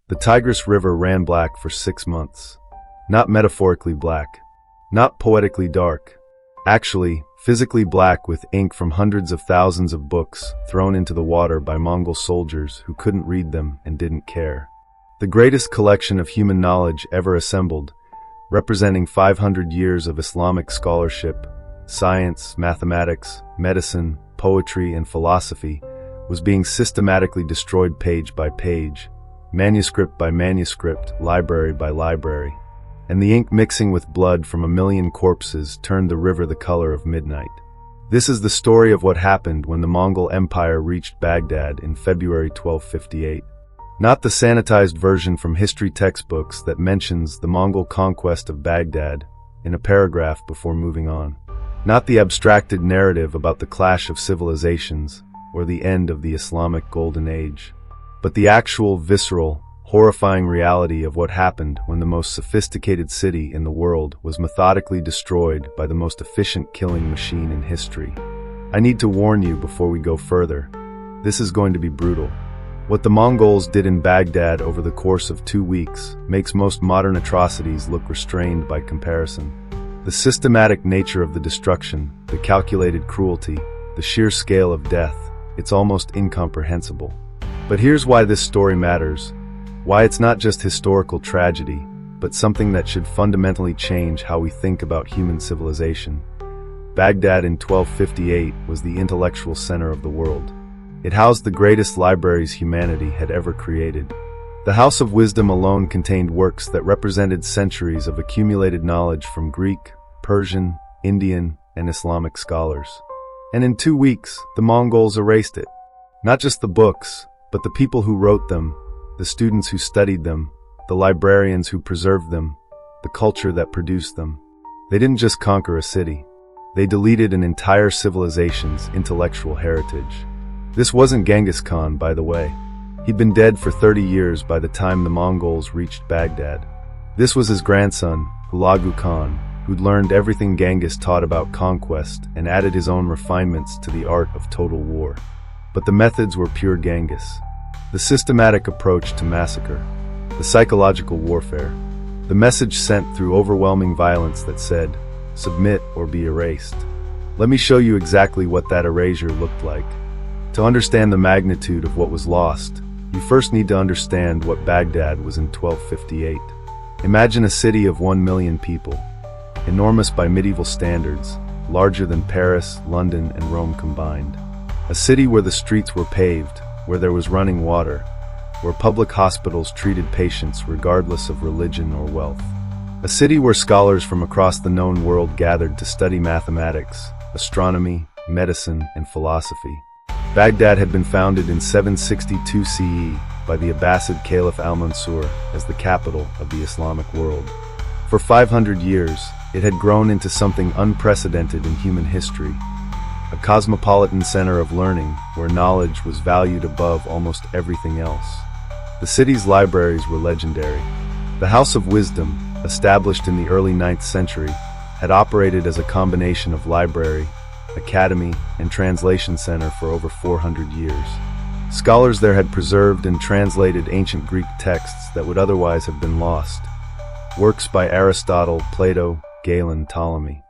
The Tigris River ran black for 6 months. Not metaphorically black. Not poetically dark. Actually, physically black with ink from hundreds of thousands of books thrown into the water by Mongol soldiers who couldn't read them and didn't care. The greatest collection of human knowledge ever assembled, representing 500 years of Islamic scholarship, science, mathematics, medicine, poetry, and philosophy, was being systematically destroyed page by page, manuscript by manuscript, library by library. And the ink mixing with blood from 1 million corpses turned the river the color of midnight. This is the story of what happened when the Mongol Empire reached Baghdad in February 1258. Not the sanitized version from history textbooks that mentions the Mongol conquest of Baghdad in a paragraph before moving on. Not the abstracted narrative about the clash of civilizations or the end of the Islamic Golden Age, but the actual, visceral, horrifying reality of what happened when the most sophisticated city in the world was methodically destroyed by the most efficient killing machine in history. I need to warn you before we go further. This is going to be brutal. What the Mongols did in Baghdad over the course of 2 weeks makes most modern atrocities look restrained by comparison. The systematic nature of the destruction, the calculated cruelty, the sheer scale of death, it's almost incomprehensible. But here's why this story matters. Why it's not just historical tragedy, but something that should fundamentally change how we think about human civilization. Baghdad in 1258 was the intellectual center of the world. It housed the greatest libraries humanity had ever created. The House of Wisdom alone contained works that represented centuries of accumulated knowledge from Greek, Persian, Indian, and Islamic scholars. And in 2 weeks, the Mongols erased it. Not just the books, but the people who wrote them, the students who studied them, the librarians who preserved them, the culture that produced them. They didn't just conquer a city. They deleted an entire civilization's intellectual heritage. This wasn't Genghis Khan, by the way. He'd been dead for 30 years by the time the Mongols reached Baghdad. This was his grandson, Hulagu Khan, who'd learned everything Genghis taught about conquest and added his own refinements to the art of total war. But the methods were pure Genghis. The systematic approach to massacre, the psychological warfare, the message sent through overwhelming violence that said, submit or be erased. Let me show you exactly what that erasure looked like. To understand the magnitude of what was lost, you first need to understand what Baghdad was in 1258. Imagine a city of 1 million people, enormous by medieval standards, larger than Paris, London, and Rome combined. A city where the streets were paved, where there was running water, where public hospitals treated patients regardless of religion or wealth. A city where scholars from across the known world gathered to study mathematics, astronomy, medicine, and philosophy. Baghdad had been founded in 762 CE by the Abbasid Caliph al-Mansur as the capital of the Islamic world. For 500 years, it had grown into something unprecedented in human history. A cosmopolitan center of learning where knowledge was valued above almost everything else. The city's libraries were legendary. The House of Wisdom, established in the early 9th century, had operated as a combination of library, academy, and translation center for over 400 years. Scholars there had preserved and translated ancient Greek texts that would otherwise have been lost. Works by Aristotle, Plato, Galen, Ptolemy.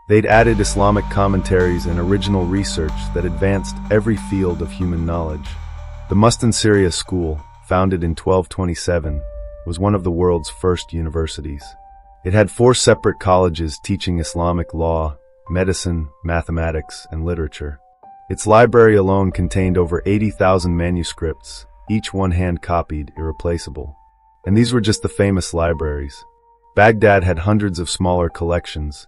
They'd added Islamic commentaries and original research that advanced every field of human knowledge. The Mustansiriya school, founded in 1227, was one of the world's first universities. It had 4 separate colleges teaching Islamic law, medicine, mathematics, and literature. Its library alone contained over 80,000 manuscripts, each one hand-copied, irreplaceable. And these were just the famous libraries. Baghdad had hundreds of smaller collections,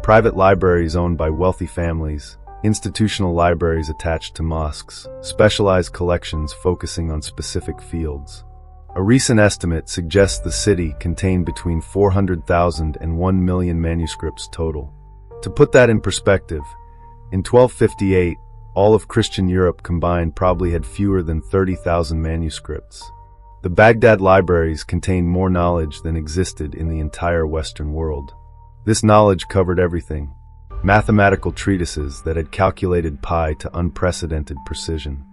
private libraries owned by wealthy families, institutional libraries attached to mosques, specialized collections focusing on specific fields. A recent estimate suggests the city contained between 400,000 and 1 million manuscripts total. To put that in perspective, in 1258, all of Christian Europe combined probably had fewer than 30,000 manuscripts. The Baghdad libraries contained more knowledge than existed in the entire Western world. This knowledge covered everything. Mathematical treatises that had calculated pi to unprecedented precision.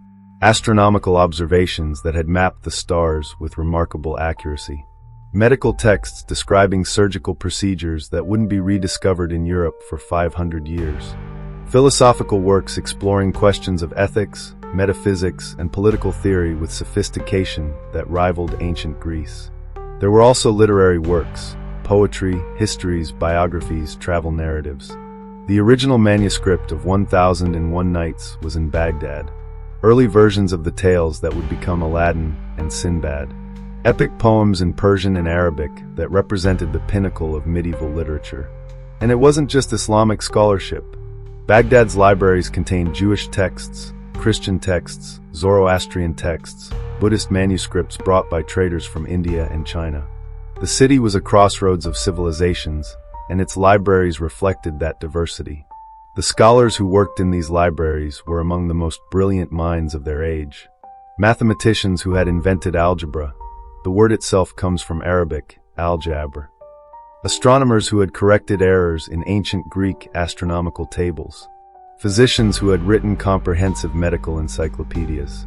astronomical observations that had mapped the stars with remarkable accuracy, medical texts describing surgical procedures that wouldn't be rediscovered in Europe for 500 years, philosophical works exploring questions of ethics, metaphysics, and political theory with sophistication that rivaled ancient Greece. There were also literary works, poetry, histories, biographies, travel narratives. The original manuscript of 1001 Nights was in Baghdad. Early versions of the tales that would become Aladdin and Sinbad. Epic poems in Persian and Arabic that represented the pinnacle of medieval literature. And it wasn't just Islamic scholarship. Baghdad's libraries contained Jewish texts, Christian texts, Zoroastrian texts, Buddhist manuscripts brought by traders from India and China. The city was a crossroads of civilizations, and its libraries reflected that diversity. The scholars who worked in these libraries were among the most brilliant minds of their age. Mathematicians who had invented algebra, the word itself comes from Arabic, al-jabr. Astronomers who had corrected errors in ancient Greek astronomical tables. Physicians who had written comprehensive medical encyclopedias.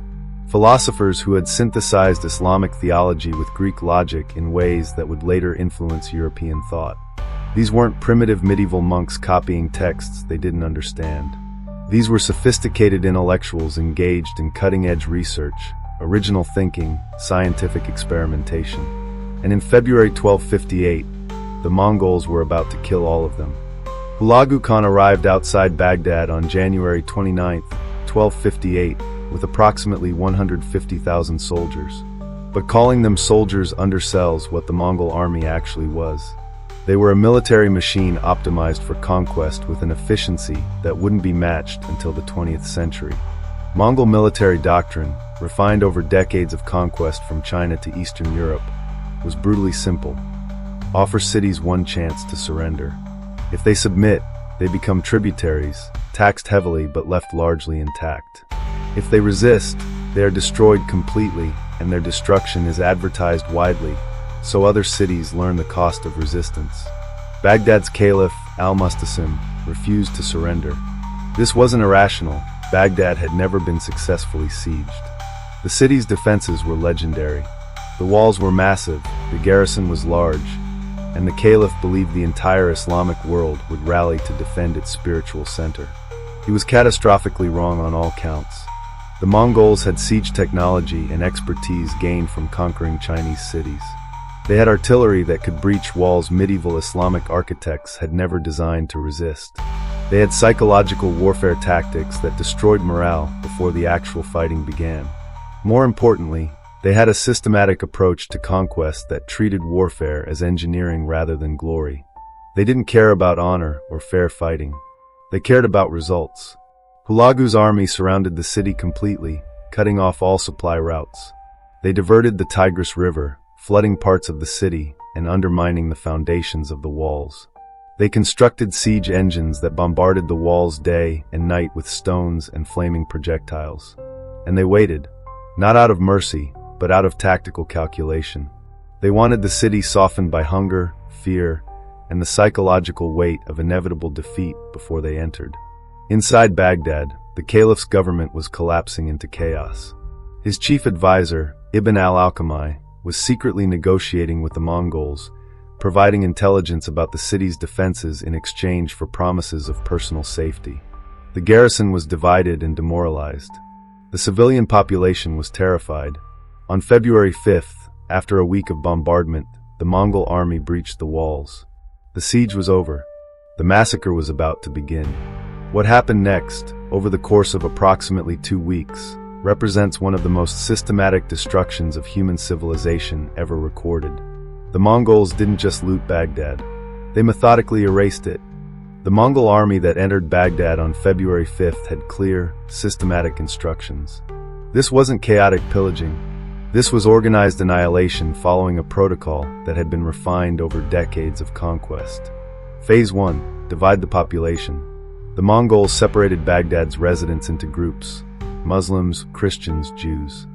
Philosophers who had synthesized Islamic theology with Greek logic in ways that would later influence European thought. These weren't primitive medieval monks copying texts they didn't understand. These were sophisticated intellectuals engaged in cutting-edge research, original thinking, scientific experimentation. And in February 1258, the Mongols were about to kill all of them. Hulagu Khan arrived outside Baghdad on January 29, 1258, with approximately 150,000 soldiers. But calling them soldiers undersells what the Mongol army actually was. They were a military machine optimized for conquest with an efficiency that wouldn't be matched until the 20th century. Mongol military doctrine, refined over decades of conquest from China to Eastern Europe, was brutally simple. Offer cities one chance to surrender. If they submit, they become tributaries, taxed heavily but left largely intact. If they resist, they are destroyed completely, and their destruction is advertised widely, so other cities learn the cost of resistance. Baghdad's Caliph, al-Mustasim, refused to surrender. This wasn't irrational. Baghdad had never been successfully sieged. The city's defenses were legendary. The walls were massive, the garrison was large, and the Caliph believed the entire Islamic world would rally to defend its spiritual center. He was catastrophically wrong on all counts. The Mongols had siege technology and expertise gained from conquering Chinese cities. They had artillery that could breach walls medieval Islamic architects had never designed to resist. They had psychological warfare tactics that destroyed morale before the actual fighting began. More importantly, they had a systematic approach to conquest that treated warfare as engineering rather than glory. They didn't care about honor or fair fighting. They cared about results. Hulagu's army surrounded the city completely, cutting off all supply routes. They diverted the Tigris River, flooding parts of the city and undermining the foundations of the walls. They constructed siege engines that bombarded the walls day and night with stones and flaming projectiles. And they waited, not out of mercy, but out of tactical calculation. They wanted the city softened by hunger, fear, and the psychological weight of inevitable defeat before they entered. Inside Baghdad, the Caliph's government was collapsing into chaos. His chief advisor, Ibn al-Alqami, was secretly negotiating with the Mongols, providing intelligence about the city's defenses in exchange for promises of personal safety. The garrison was divided and demoralized. The civilian population was terrified. On February 5th, after a week of bombardment, the Mongol army breached the walls. The siege was over. The massacre was about to begin. What happened next, over the course of approximately 2 weeks, represents one of the most systematic destructions of human civilization ever recorded. The Mongols didn't just loot Baghdad. They methodically erased it. The Mongol army that entered Baghdad on February 5th had clear, systematic instructions. This wasn't chaotic pillaging. This was organized annihilation following a protocol that had been refined over decades of conquest. Phase 1. Divide the population. The Mongols separated Baghdad's residents into groups: Muslims, Christians, Jews.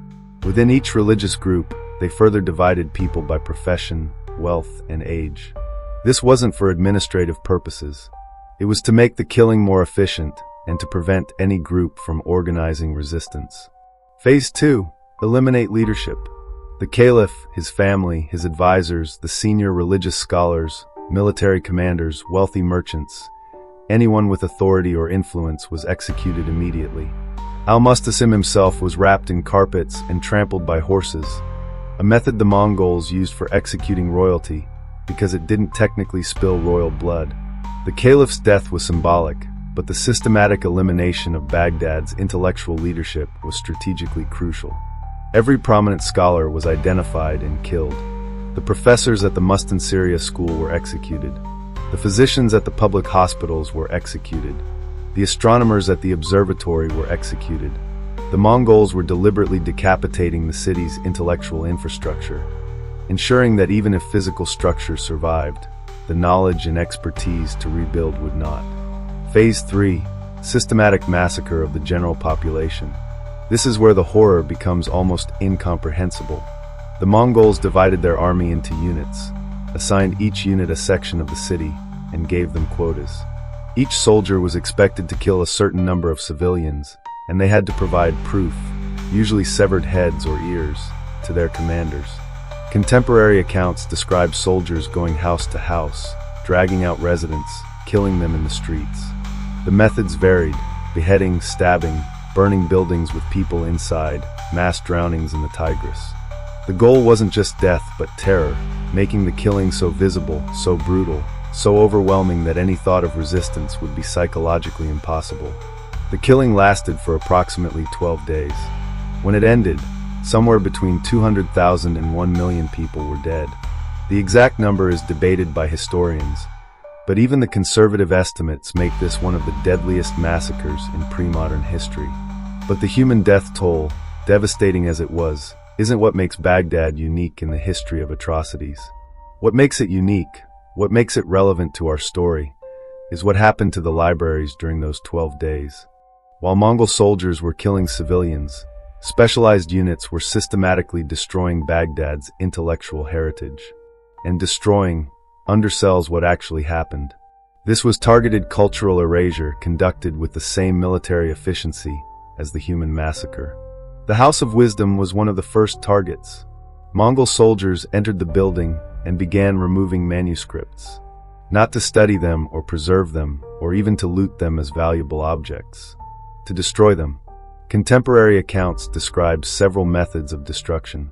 Within each religious group, they further divided people by profession, wealth, and age. This wasn't for administrative purposes. It was to make the killing more efficient and to prevent any group from organizing resistance. Phase 2. Eliminate leadership. The caliph, his family, his advisors, the senior religious scholars, military commanders, wealthy merchants, anyone with authority or influence was executed immediately. Al-Mustasim himself was wrapped in carpets and trampled by horses, a method the Mongols used for executing royalty because it didn't technically spill royal blood. The caliph's death was symbolic, but the systematic elimination of Baghdad's intellectual leadership was strategically crucial. Every prominent scholar was identified and killed. The professors at the Mustansiriya school were executed. The physicians at the public hospitals were executed. The astronomers at the observatory were executed. The Mongols were deliberately decapitating the city's intellectual infrastructure, ensuring that even if physical structure survived, the knowledge and expertise to rebuild would not. Phase 3. Systematic massacre of the general population. This is where the horror becomes almost incomprehensible. The Mongols divided their army into units, assigned each unit a section of the city, and gave them quotas. Each soldier was expected to kill a certain number of civilians, and they had to provide proof, usually severed heads or ears, to their commanders. Contemporary accounts describe soldiers going house to house, dragging out residents, killing them in the streets. The methods varied: beheading, stabbing, burning buildings with people inside, mass drownings in the Tigris. The goal wasn't just death but terror, making the killing so visible, so brutal, so overwhelming that any thought of resistance would be psychologically impossible. The killing lasted for approximately 12 days. When it ended, somewhere between 200,000 and 1 million people were dead. The exact number is debated by historians, but even the conservative estimates make this one of the deadliest massacres in pre-modern history. But the human death toll, devastating as it was, isn't what makes Baghdad unique in the history of atrocities. What makes it unique, what makes it relevant to our story, is what happened to the libraries during those 12 days. While Mongol soldiers were killing civilians, specialized units were systematically destroying Baghdad's intellectual heritage. And destroying undersells what actually happened. This was targeted cultural erasure conducted with the same military efficiency as the human massacre. The House of Wisdom was one of the first targets. Mongol soldiers entered the building and began removing manuscripts, not to study them or preserve them, or even to loot them as valuable objects, to destroy them. Contemporary accounts describe several methods of destruction.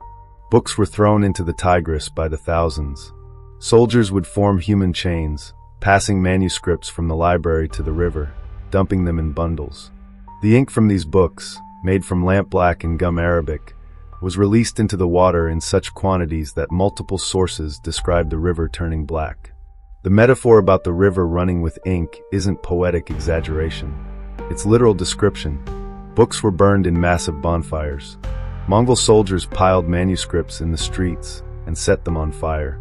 Books were thrown into the Tigris by the thousands. Soldiers would form human chains, passing manuscripts from the library to the river, dumping them in bundles. The ink from these books, made from lampblack and gum arabic, was released into the water in such quantities that multiple sources describe the river turning black. The metaphor about the river running with ink isn't poetic exaggeration. It's literal description. Books were burned in massive bonfires. Mongol soldiers piled manuscripts in the streets and set them on fire.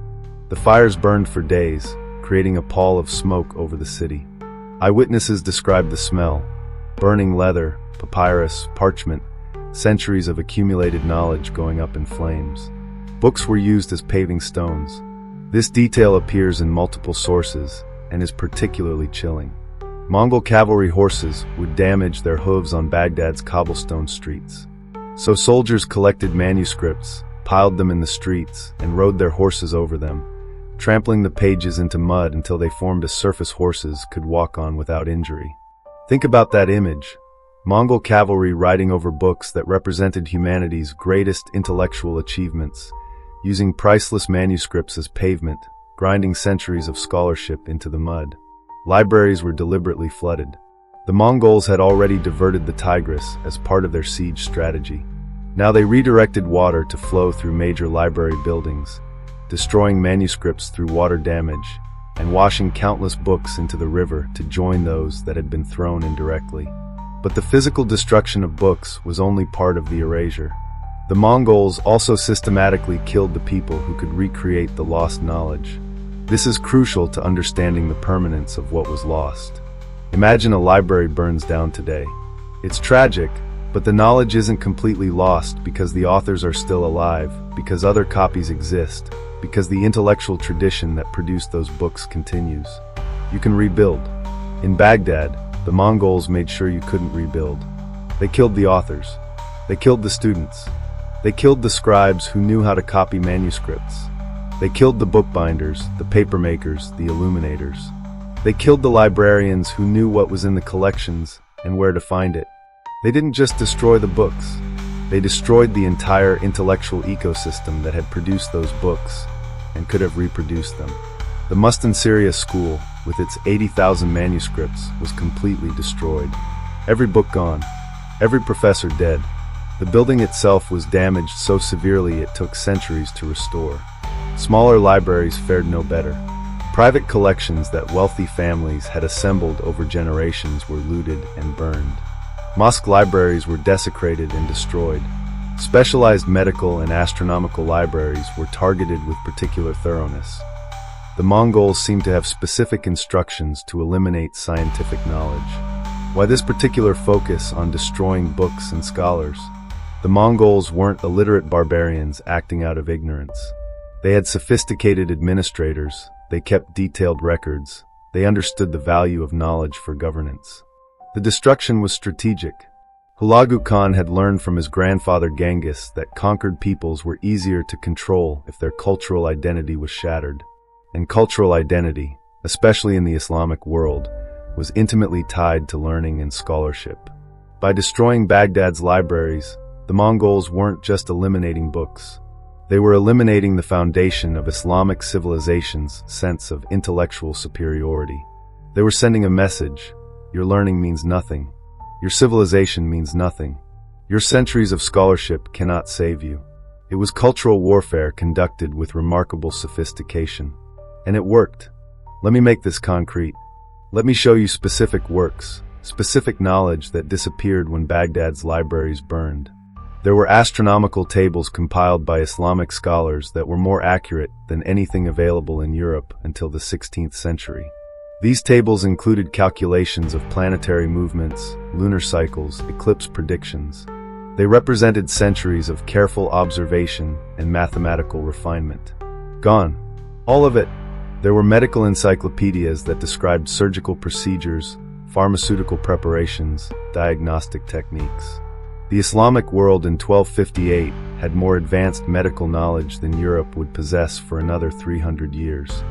The fires burned for days, creating a pall of smoke over the city. Eyewitnesses described the smell: burning leather, papyrus, parchment, centuries of accumulated knowledge going up in flames. Books were used as paving stones. This detail appears in multiple sources and is particularly chilling. Mongol cavalry horses would damage their hooves on Baghdad's cobblestone streets. So soldiers collected manuscripts, piled them in the streets, and rode their horses over them, trampling the pages into mud until they formed a surface horses could walk on without injury. Think about that image. Mongol cavalry riding over books that represented humanity's greatest intellectual achievements, using priceless manuscripts as pavement, grinding centuries of scholarship into the mud. Libraries were deliberately flooded. The Mongols had already diverted the Tigris as part of their siege strategy. Now they redirected water to flow through major library buildings, destroying manuscripts through water damage, and washing countless books into the river to join those that had been thrown indirectly. But the physical destruction of books was only part of the erasure. The Mongols also systematically killed the people who could recreate the lost knowledge. This is crucial to understanding the permanence of what was lost. Imagine a library burns down today. It's tragic, but the knowledge isn't completely lost because the authors are still alive, because other copies exist, because the intellectual tradition that produced those books continues. You can rebuild. In Baghdad, the Mongols made sure you couldn't rebuild. They killed the authors. They killed the students. They killed the scribes who knew how to copy manuscripts. They killed the bookbinders, the papermakers, the illuminators. They killed the librarians who knew what was in the collections and where to find it. They didn't just destroy the books. They destroyed the entire intellectual ecosystem that had produced those books and could have reproduced them. The Mustan Syria school, with its 80,000 manuscripts, was completely destroyed. Every book gone. Every professor dead. The building itself was damaged so severely it took centuries to restore. Smaller libraries fared no better. Private collections that wealthy families had assembled over generations were looted and burned. Mosque libraries were desecrated and destroyed. Specialized medical and astronomical libraries were targeted with particular thoroughness. The Mongols seemed to have specific instructions to eliminate scientific knowledge. Why this particular focus on destroying books and scholars? The Mongols weren't illiterate barbarians acting out of ignorance. They had sophisticated administrators, they kept detailed records, they understood the value of knowledge for governance. The destruction was strategic. Hulagu Khan had learned from his grandfather Genghis that conquered peoples were easier to control if their cultural identity was shattered. And cultural identity, especially in the Islamic world, was intimately tied to learning and scholarship. By destroying Baghdad's libraries, the Mongols weren't just eliminating books. They were eliminating the foundation of Islamic civilization's sense of intellectual superiority. They were sending a message: your learning means nothing. Your civilization means nothing. Your centuries of scholarship cannot save you. It was cultural warfare conducted with remarkable sophistication. And it worked. Let me make this concrete. Let me show you specific works, specific knowledge that disappeared when Baghdad's libraries burned. There were astronomical tables compiled by Islamic scholars that were more accurate than anything available in Europe until the 16th century. These tables included calculations of planetary movements, lunar cycles, eclipse predictions. They represented centuries of careful observation and mathematical refinement. Gone. All of it. There were medical encyclopedias that described surgical procedures, pharmaceutical preparations, diagnostic techniques. The Islamic world in 1258 had more advanced medical knowledge than Europe would possess for another 300 years.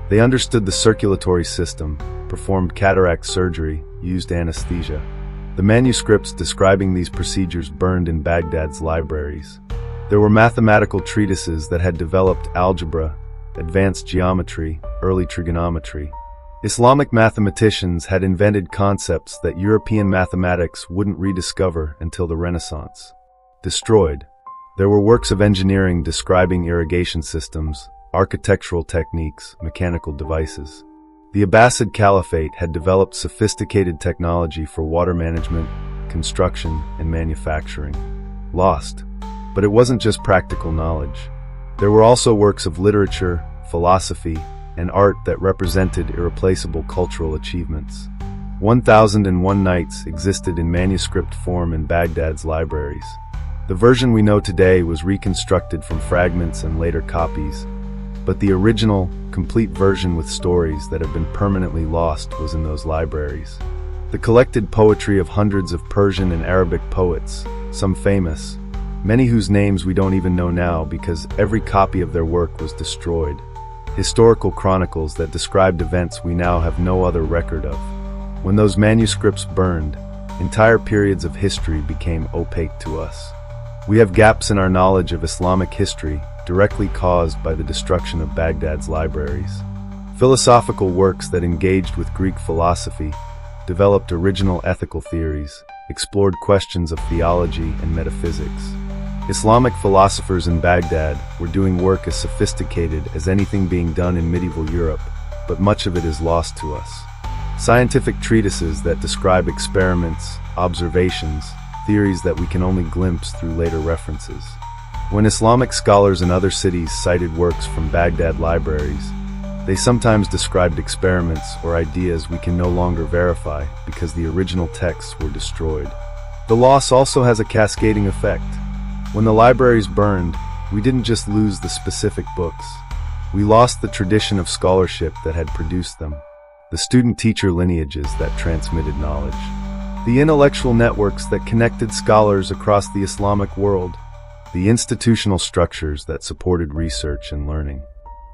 They understood the circulatory system, performed cataract surgery, used anesthesia. The manuscripts describing these procedures burned in Baghdad's libraries. There were mathematical treatises that had developed algebra, advanced geometry, early trigonometry. Islamic mathematicians had invented concepts that European mathematics wouldn't rediscover until the Renaissance. Destroyed. There were works of engineering describing irrigation systems, architectural techniques, mechanical devices. The Abbasid Caliphate had developed sophisticated technology for water management, construction, and manufacturing. Lost. But it wasn't just practical knowledge. There were also works of literature, philosophy, and art that represented irreplaceable cultural achievements. 1001 Nights existed in manuscript form in Baghdad's libraries. The version we know today was reconstructed from fragments and later copies, but the original, complete version with stories that have been permanently lost was in those libraries. The collected poetry of hundreds of Persian and Arabic poets, some famous, many whose names we don't even know now because every copy of their work was destroyed. Historical chronicles that described events we now have no other record of. When those manuscripts burned, entire periods of history became opaque to us. We have gaps in our knowledge of Islamic history directly caused by the destruction of Baghdad's libraries. Philosophical works that engaged with Greek philosophy, developed original ethical theories, explored questions of theology and metaphysics. Islamic philosophers in Baghdad were doing work as sophisticated as anything being done in medieval Europe, but much of it is lost to us. Scientific treatises that describe experiments, observations, theories that we can only glimpse through later references. When Islamic scholars in other cities cited works from Baghdad libraries, they sometimes described experiments or ideas we can no longer verify because the original texts were destroyed. The loss also has a cascading effect. When the libraries burned, we didn't just lose the specific books. We lost the tradition of scholarship that had produced them, the student-teacher lineages that transmitted knowledge. the intellectual networks that connected scholars across the Islamic world, the institutional structures that supported research and learning.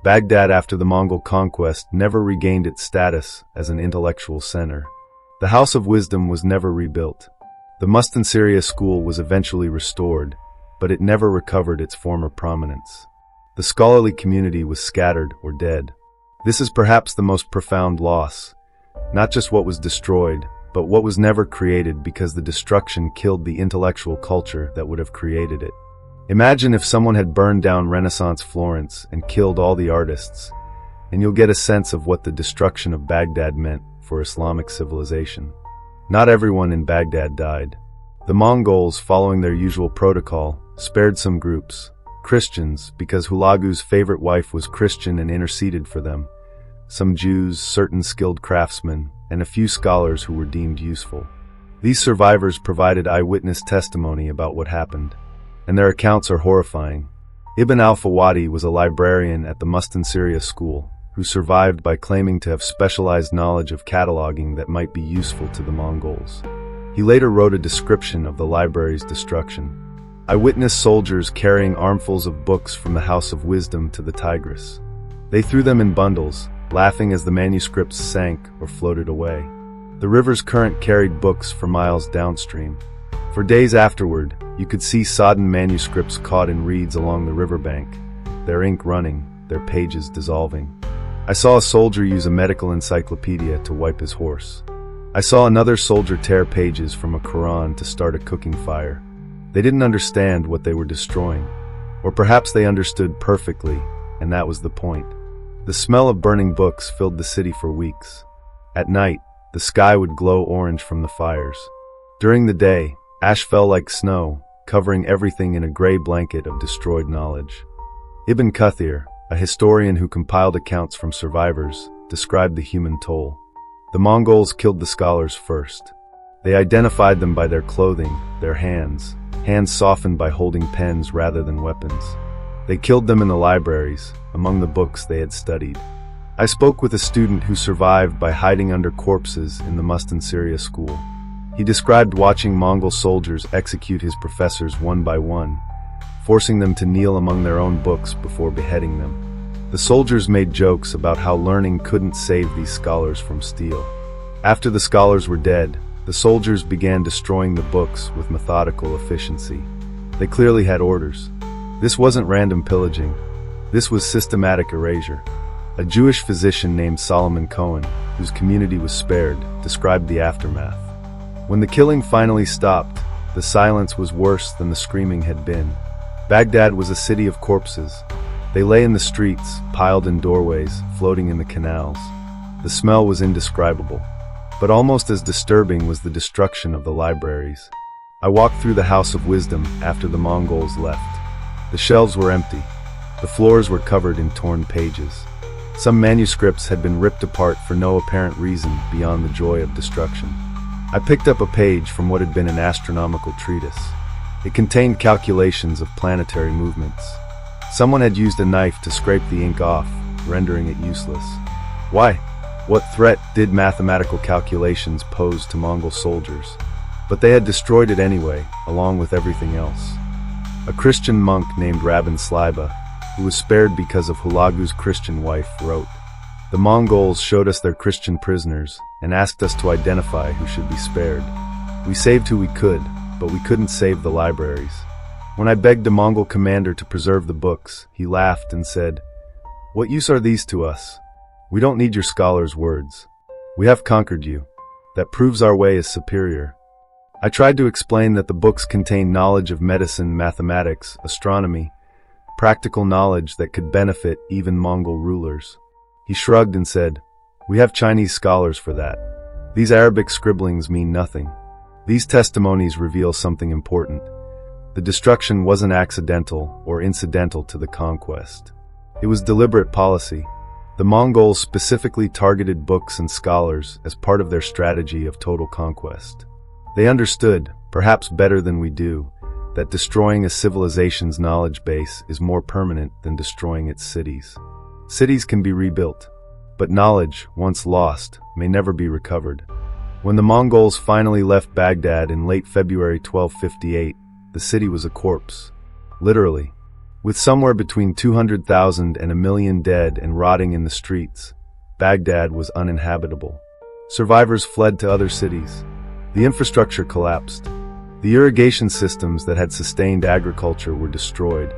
Baghdad, after the Mongol conquest, never regained its status as an intellectual center. The House of Wisdom was never rebuilt. The Mustansiriya school was eventually restored, but it never recovered its former prominence. The scholarly community was scattered or dead. This is perhaps the most profound loss. Not just what was destroyed, but what was never created, because the destruction killed the intellectual culture that would have created it. Imagine if someone had burned down Renaissance Florence and killed all the artists, and you'll get a sense of what the destruction of Baghdad meant for Islamic civilization. Not everyone in Baghdad died. The Mongols, following their usual protocol, spared some groups. Christians, because Hulagu's favorite wife was Christian and interceded for them. Some Jews, certain skilled craftsmen, and a few scholars who were deemed useful. These survivors provided eyewitness testimony about what happened, and their accounts are horrifying. Ibn al-Fawadi was a librarian at the Mustansiriya school, who survived by claiming to have specialized knowledge of cataloging that might be useful to the Mongols. He later wrote a description of the library's destruction. I witnessed soldiers carrying armfuls of books from the House of Wisdom to the Tigris. They threw them in bundles, laughing as the manuscripts sank or floated away. The river's current carried books for miles downstream. For days afterward, you could see sodden manuscripts caught in reeds along the riverbank, their ink running, their pages dissolving. I saw a soldier use a medical encyclopedia to wipe his horse. I saw another soldier tear pages from a Quran to start a cooking fire. They didn't understand what they were destroying. Or perhaps they understood perfectly, and that was the point. The smell of burning books filled the city for weeks. At night, the sky would glow orange from the fires. During the day, ash fell like snow, covering everything in a gray blanket of destroyed knowledge. Ibn Kathir, a historian who compiled accounts from survivors, described the human toll. The Mongols killed the scholars first. They identified them by their clothing, their hands softened by holding pens rather than weapons. They killed them in the libraries, among the books they had studied. I spoke with a student who survived by hiding under corpses in the Mustansiriya school. He described watching Mongol soldiers execute his professors one by one, forcing them to kneel among their own books before beheading them. The soldiers made jokes about how learning couldn't save these scholars from steel. After the scholars were dead, the soldiers began destroying the books with methodical efficiency. They clearly had orders. This wasn't random pillaging. This was systematic erasure. A Jewish physician named Solomon Cohen, whose community was spared, described the aftermath. When the killing finally stopped, the silence was worse than the screaming had been. Baghdad was a city of corpses. They lay in the streets, piled in doorways, floating in the canals. The smell was indescribable. But almost as disturbing was the destruction of the libraries. I walked through the House of Wisdom after the Mongols left. The shelves were empty. The floors were covered in torn pages. Some manuscripts had been ripped apart for no apparent reason beyond the joy of destruction. I picked up a page from what had been an astronomical treatise. It contained calculations of planetary movements. Someone had used a knife to scrape the ink off, rendering it useless. Why? What threat did mathematical calculations pose to Mongol soldiers? But they had destroyed it anyway, along with everything else. A Christian monk named Rabban Sliba, who was spared because of Hulagu's Christian wife, wrote, "The Mongols showed us their Christian prisoners and asked us to identify who should be spared. We saved who we could, but we couldn't save the libraries. When I begged a Mongol commander to preserve the books, he laughed and said, 'What use are these to us? We don't need your scholars' words. We have conquered you. That proves our way is superior.' I tried to explain that the books contained knowledge of medicine, mathematics, astronomy, practical knowledge that could benefit even Mongol rulers. He shrugged and said, 'We have Chinese scholars for that. These Arabic scribblings mean nothing.' These testimonies reveal something important. The destruction wasn't accidental or incidental to the conquest. It was deliberate policy. The Mongols specifically targeted books and scholars as part of their strategy of total conquest. They understood, perhaps better than we do, that destroying a civilization's knowledge base is more permanent than destroying its cities. Cities can be rebuilt, but knowledge, once lost, may never be recovered. When the Mongols finally left Baghdad in late February 1258, the city was a corpse. Literally. With somewhere between 200,000 and 1,000,000 dead and rotting in the streets, Baghdad was uninhabitable. Survivors fled to other cities. The infrastructure collapsed. The irrigation systems that had sustained agriculture were destroyed.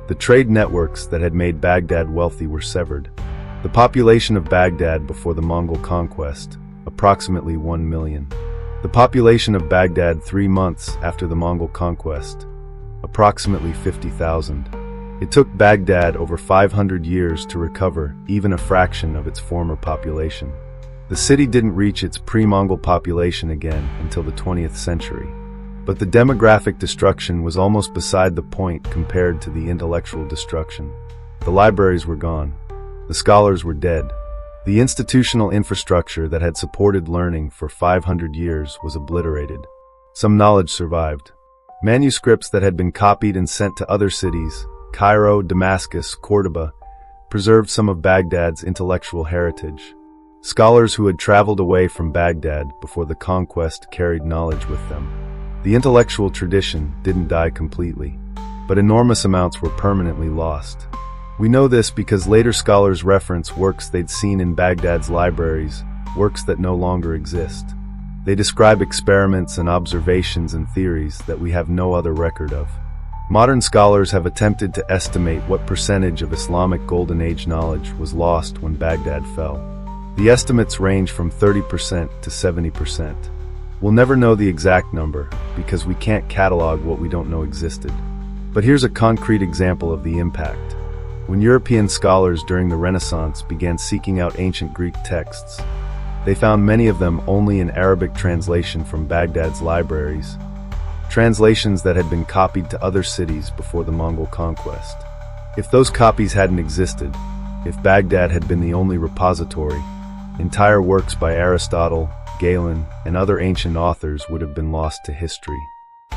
The trade networks that had made Baghdad wealthy were severed. The population of Baghdad before the Mongol conquest, approximately 1 million. The population of Baghdad 3 months after the Mongol conquest, approximately 50,000. It took Baghdad over 500 years to recover even a fraction of its former population. The city didn't reach its pre-Mongol population again until the 20th century. But the demographic destruction was almost beside the point compared to the intellectual destruction. The libraries were gone. The scholars were dead. The institutional infrastructure that had supported learning for 500 years was obliterated. Some knowledge survived. Manuscripts that had been copied and sent to other cities, Cairo, Damascus, Cordoba, preserved some of Baghdad's intellectual heritage. Scholars who had traveled away from Baghdad before the conquest carried knowledge with them. The intellectual tradition didn't die completely, but enormous amounts were permanently lost. We know this because later scholars reference works they'd seen in Baghdad's libraries, works that no longer exist. They describe experiments and observations and theories that we have no other record of. Modern scholars have attempted to estimate what percentage of Islamic Golden Age knowledge was lost when Baghdad fell. The estimates range from 30% to 70%. We'll never know the exact number because we can't catalog what we don't know existed. But here's a concrete example of the impact. When European scholars during the Renaissance began seeking out ancient Greek texts, they found many of them only in Arabic translation from Baghdad's libraries, translations that had been copied to other cities before the Mongol conquest. If those copies hadn't existed, if Baghdad had been the only repository, entire works by Aristotle, Galen, and other ancient authors would have been lost to history.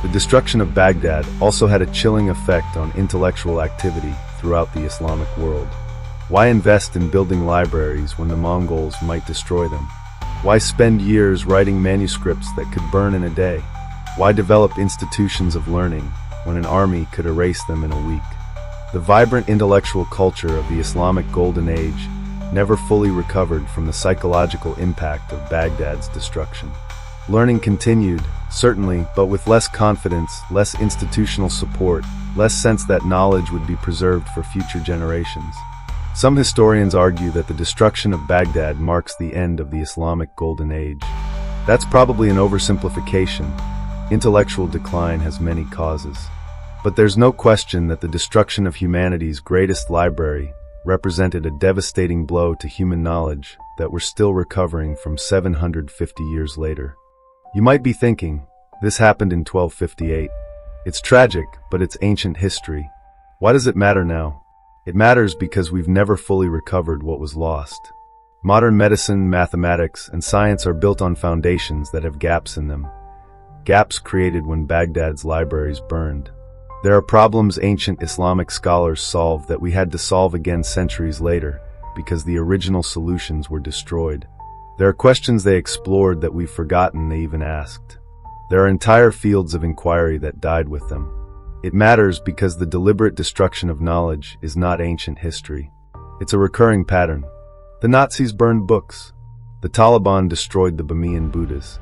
The destruction of Baghdad also had a chilling effect on intellectual activity throughout the Islamic world. Why invest in building libraries when the Mongols might destroy them? Why spend years writing manuscripts that could burn in a day? Why develop institutions of learning when an army could erase them in a week? The vibrant intellectual culture of the Islamic Golden Age never fully recovered from the psychological impact of Baghdad's destruction. Learning continued, certainly, but with less confidence, less institutional support, less sense that knowledge would be preserved for future generations. Some historians argue that the destruction of Baghdad marks the end of the Islamic Golden Age. That's probably an oversimplification. Intellectual decline has many causes. But there's no question that the destruction of humanity's greatest library represented a devastating blow to human knowledge that we're still recovering from 750 years later. You might be thinking, this happened in 1258. It's tragic, but it's ancient history. Why does it matter now? It matters because we've never fully recovered what was lost. Modern medicine, mathematics, and science are built on foundations that have gaps in them. Gaps created when Baghdad's libraries burned. There are problems ancient Islamic scholars solved that we had to solve again centuries later because the original solutions were destroyed. There are questions they explored that we've forgotten they even asked. There are entire fields of inquiry that died with them. It matters because the deliberate destruction of knowledge is not ancient history. It's a recurring pattern. The Nazis burned books. The Taliban destroyed the Bamiyan Buddhas.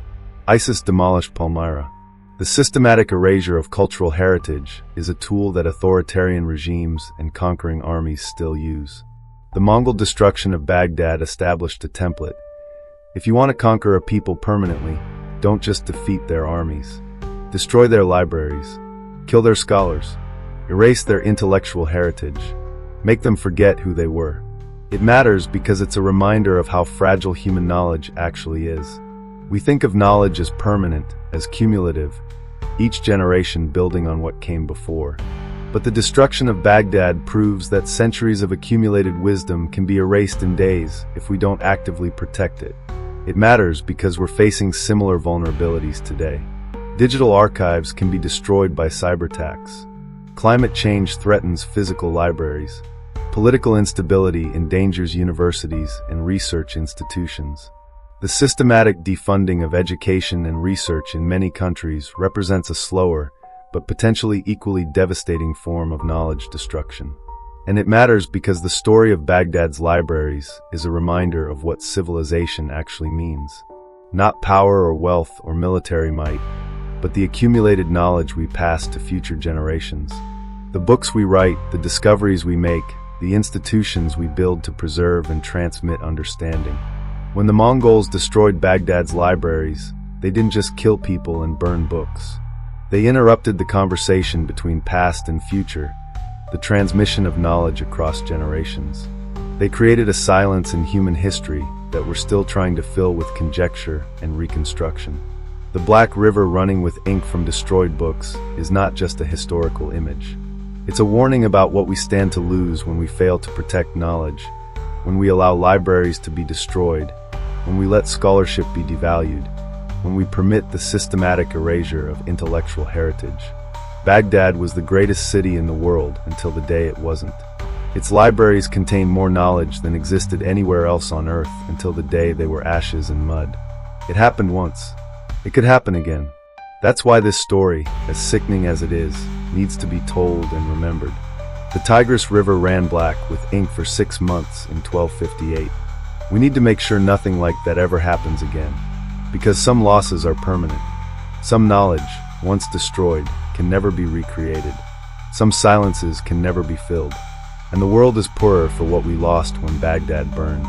ISIS demolished Palmyra. The systematic erasure of cultural heritage is a tool that authoritarian regimes and conquering armies still use. The Mongol destruction of Baghdad established a template. If you want to conquer a people permanently, don't just defeat their armies. Destroy their libraries. Kill their scholars. Erase their intellectual heritage. Make them forget who they were. It matters because it's a reminder of how fragile human knowledge actually is. We think of knowledge as permanent, as cumulative, each generation building on what came before. But the destruction of Baghdad proves that centuries of accumulated wisdom can be erased in days if we don't actively protect it. It matters because we're facing similar vulnerabilities today. Digital archives can be destroyed by cyberattacks. Climate change threatens physical libraries. Political instability endangers universities and research institutions. The systematic defunding of education and research in many countries represents a slower, but potentially equally devastating form of knowledge destruction. And it matters because the story of Baghdad's libraries is a reminder of what civilization actually means. Not power or wealth or military might, but the accumulated knowledge we pass to future generations. The books we write, the discoveries we make, the institutions we build to preserve and transmit understanding. When the Mongols destroyed Baghdad's libraries, they didn't just kill people and burn books. They interrupted the conversation between past and future, the transmission of knowledge across generations. They created a silence in human history that we're still trying to fill with conjecture and reconstruction. The Black River running with ink from destroyed books is not just a historical image. It's a warning about what we stand to lose when we fail to protect knowledge, when we allow libraries to be destroyed, when we let scholarship be devalued, when we permit the systematic erasure of intellectual heritage. Baghdad was the greatest city in the world until the day it wasn't. Its libraries contained more knowledge than existed anywhere else on Earth until the day they were ashes and mud. It happened once. It could happen again. That's why this story, as sickening as it is, needs to be told and remembered. The Tigris River ran black with ink for 6 months in 1258. We need to make sure nothing like that ever happens again, because some losses are permanent. Some knowledge, once destroyed, can never be recreated. Some silences can never be filled. And the world is poorer for what we lost when Baghdad burned.